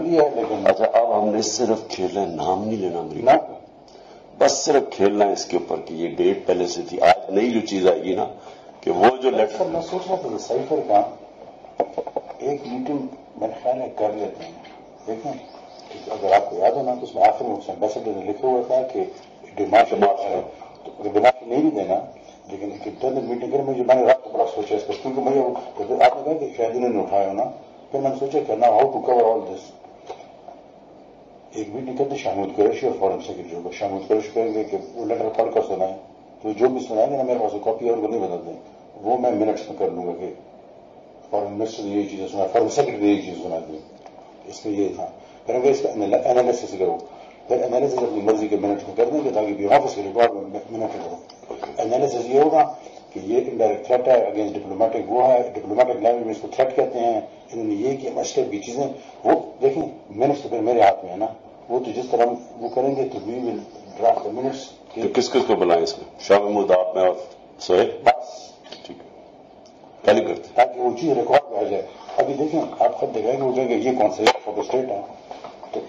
لیا ہے لیکن اچھا اب ہم نے صرف کھیلنا ہے، نام نہیں لینا امریکہ کا، بس صرف کھیلنا ہے اس کے اوپر کہ یہ ڈیٹ پہلے سے تھی. آج نئی جو چیز آئے گی نا کہ وہ جو لیٹر میں سوچ رہا تھا کہ سائفر کا ایک میٹنگ میرے خیال ہے کر لیتے ہیں. دیکھیں اگر آپ کو یاد ہو نا تو اس میں آخر میں ایمبیسڈر نے لکھا ہوا تھا کہ ڈیمانڈ ہے تو ڈیمانڈ نہیں بھی دینا لیکن ایک انٹرنل میٹنگ کریں. مجھے میں نے رات کو بڑا سوچا اس کا کیونکہ مجھے آپ نے کہا کہ شاید انہوں نے اٹھایا نا پھر میں نے سوچا کہ نا ہاؤ ٹو کور آل دس. ایک میٹنگ کرتے شامود قریشی اور فارن سیکرٹری ہوگا. شامود قریشی کہیں گے کہ وہ لیٹر پڑھ کر سنائیں تو جو بھی سنائیں گے نا میرے پاس کاپی اور وہ نہیں بدل دیں وہ میں منٹس میں کر لوں گا کہ فارن منسٹر نے یہی چیزیں سنا فارن سیکرٹری نے یہی چیز سنا دی اس میں یہ تھا. پھر اس کا انالیسس کرو پھر انالیسس اپنی مرضی کے منٹ میں کر دیں گے تاکہ بھی آفس کے ریکارڈ میں منٹ کرو. انالیسس یہ ہوگا کہ یہ انڈائریکٹ تھریٹ ہے اگینسٹ ڈپلومیٹک وہ ہے ڈپلومیٹک لینگویج میں اس کو تھریٹ کہتے ہیں. انہوں نے یہ کیا مسئلے کی چیزیں وہ دیکھیں منٹس تو پھر میرے ہاتھ میں ہے نا وہ تو جس طرح وہ کریں گے تو وی ول ڈرافٹ منٹس. کس کس کو بلائیں اس میں؟ شاہ محمود آپ میں اور سہیل بس ٹھیک ہے پہلے کرتے تاکہ وہ چیز ریکارڈ میں آ جائے. ابھی دیکھیں آپ خود دیکھیں گے وہ کہیں گے یہ کون سا فوٹو اسٹیٹ ہے تو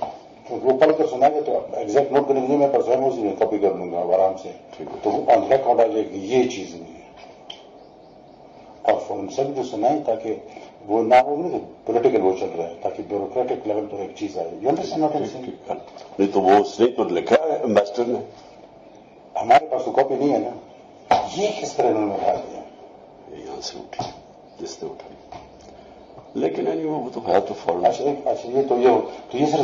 وہ پڑھ کر سنا گے تو ایگزیکٹ نوٹ کریں گے میں پر سہمت سے کاپی کر لوں گا آرام سے تو وہ آن ریکارڈ آ جائے گی یہ چیز نہیں ہے. اور فورن سب جو سنائیں تاکہ وہ نہ ہو کہ پولیٹیکل وہ چل رہا ہے تاکہ بیوروکریٹک لیول پر ایک چیز آئے. نہیں تو وہ اس نے تو لکھا ہے امبیسڈر نے ہمارے پاس تو کاپی نہیں ہے نا. یہ کس طرح انہوں نے اٹھا دیا یہاں سے اٹھی جس نے اٹھائی لیکن وہ تو ہے تو فارن. اچھا یہ صرف